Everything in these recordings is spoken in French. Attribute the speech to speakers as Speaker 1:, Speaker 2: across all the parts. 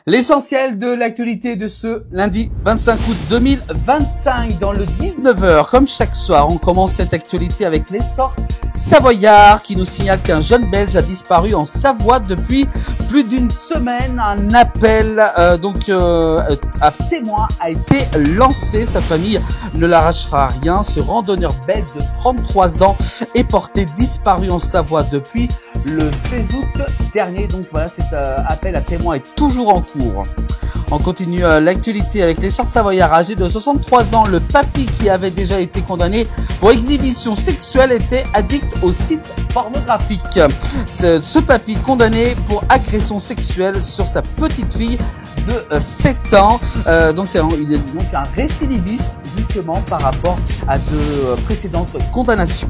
Speaker 1: L'essentiel de l'actualité de ce lundi 25 août 2025 dans le 19h. Comme chaque soir, on commence cette actualité avec l'essor savoyard qui nous signale qu'un jeune Belge a disparu en Savoie depuis plus d'une semaine. Un appel à témoin a été lancé. Sa famille ne l'arrachera rien. Ce randonneur belge de 33 ans est porté disparu en Savoie depuis le 16 août dernier. Donc voilà, cet appel à témoin est toujours en cours. On continue l'actualité avec l'essor savoyard âgé de 63 ans. Le papy qui avait déjà été condamné pour exhibition sexuelle était addict au site pornographique. Ce papy condamné pour agression sexuelle sur sa petite fille de 7 ans. Il est donc un récidiviste justement par rapport à de précédentes condamnations.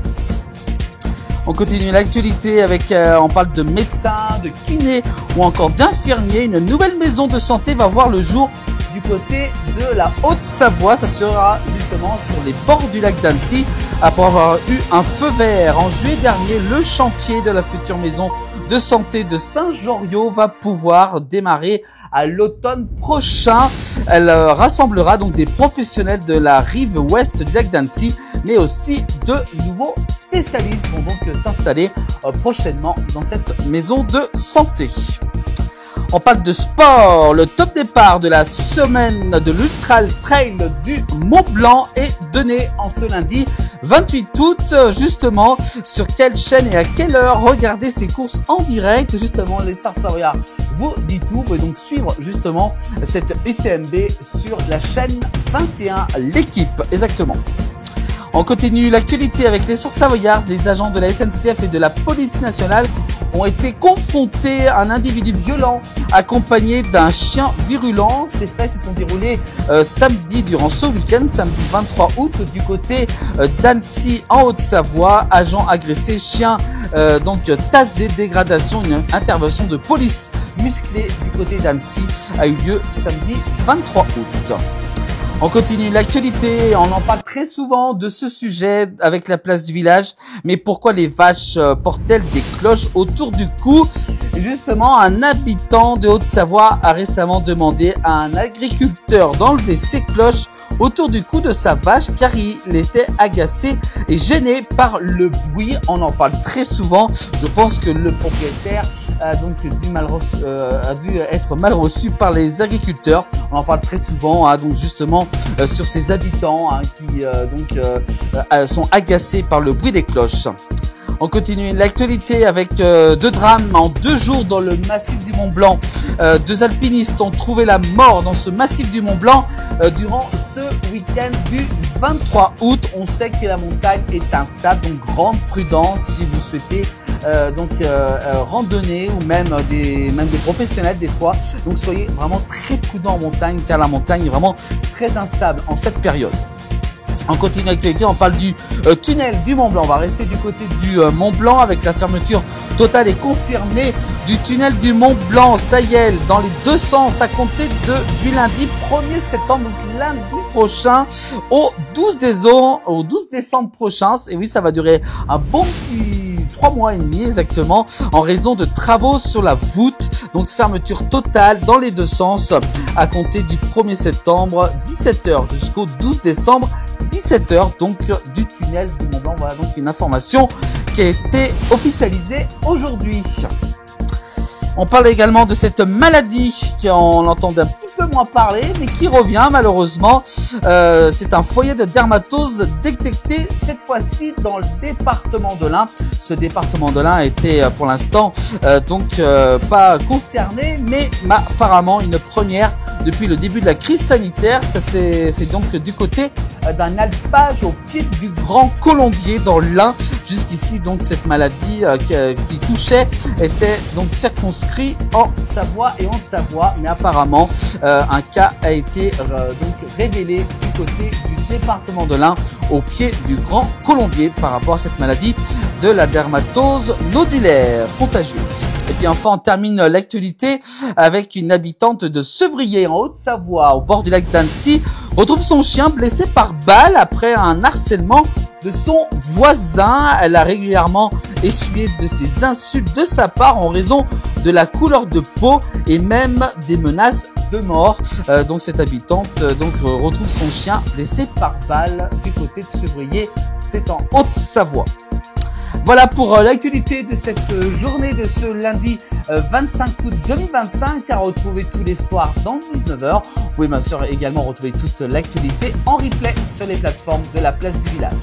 Speaker 1: On continue l'actualité avec, on parle de médecins, de kinés ou encore d'infirmiers. Une nouvelle maison de santé va voir le jour du côté de la Haute-Savoie. Ça sera justement sur les bords du lac d'Annecy. Après avoir eu un feu vert en juillet dernier, le chantier de la future maison de santé de Saint-Joriot va pouvoir démarrer à l'automne prochain. Elle rassemblera donc des professionnels de la rive ouest du lac d'Annecy, mais aussi de nouveaux spécialistes vont donc s'installer prochainement dans cette maison de santé. On parle de sport. Le top départ de la semaine de l'Ultra Trail du Mont Blanc est donné en ce lundi 28 août. Justement, sur quelle chaîne et à quelle heure regarder ces courses en direct. Justement, l'essor savoyard vous dit tout. Vous pouvez donc suivre justement cette UTMB sur la chaîne 21, l'équipe exactement. On continue l'actualité avec l'essor savoyard. Des agents de la SNCF et de la police nationale ont été confrontés à un individu violent accompagné d'un chien virulent. Ces faits se sont déroulés samedi durant ce week-end, samedi 23 août, du côté d'Annecy en Haute-Savoie. Agent agressé, chien tasé, dégradation. Une intervention de police musclée du côté d'Annecy a eu lieu samedi 23 août. On continue l'actualité, on en parle très souvent de ce sujet avec la place du village. Mais pourquoi les vaches portent-elles des cloches autour du cou? Justement, un habitant de Haute-Savoie a récemment demandé à un agriculteur d'enlever ses cloches autour du cou de sa vache car il était agacé et gêné par le bruit. On en parle très souvent. Je pense que le propriétaire a dû être mal reçu par les agriculteurs. On en parle très souvent, donc justement sur ces habitants qui sont agacés par le bruit des cloches. On continue l'actualité avec deux drames en 2 jours dans le massif du Mont Blanc. 2 alpinistes ont trouvé la mort dans ce massif du Mont Blanc durant ce week-end du 23 août. On sait que la montagne est instable, donc grande prudence si vous souhaitez randonner ou même des professionnels des fois. Donc soyez vraiment très prudents en montagne car la montagne est vraiment très instable en cette période. On continue l'actualité, on parle du tunnel du Mont Blanc. On va rester du côté du Mont Blanc avec la fermeture totale et confirmée du tunnel du Mont Blanc. Ça y est, dans les 2 sens à compter du lundi 1er septembre, donc lundi prochain au 12 décembre prochain. Et oui, ça va durer un bon petit 3 mois et demi exactement en raison de travaux sur la voûte. Donc fermeture totale dans les 2 sens à compter du 1er septembre 17h jusqu'au 12 décembre 17h donc du tunnel du Mont Blanc. Voilà donc une information qui a été officialisée aujourd'hui. On parle également de cette maladie qu'on entendait un petit peu moins parler, mais qui revient malheureusement. C'est un foyer de dermatose détecté cette fois-ci dans le département de l'Ain. Ce département de l'Ain était pour l'instant pas concerné, mais apparemment une première depuis le début de la crise sanitaire. C'est donc du côté d'un alpage au pied du Grand Colombier dans l'Ain. Jusqu'ici donc cette maladie qui touchait était donc circonscrite en Savoie et en Haute-Savoie, mais apparemment un cas a été révélé du côté du département de l'Ain au pied du Grand Colombier par rapport à cette maladie de la dermatose nodulaire contagieuse. Et puis enfin on termine l'actualité avec une habitante de Sevrier en Haute-Savoie au bord du lac d'Annecy retrouve son chien blessé par balle après un harcèlement de son voisin. Elle a régulièrement essuyé de ses insultes de sa part en raison de la couleur de peau et même des menaces de mort. Donc cette habitante retrouve son chien blessé par balle du côté de Sevrier, c'est en Haute-Savoie. Voilà pour l'actualité de cette journée de ce lundi 25 août 2025 à retrouver tous les soirs dans 19h. Vous pouvez bien sûr également retrouver toute l'actualité en replay sur les plateformes de la place du village.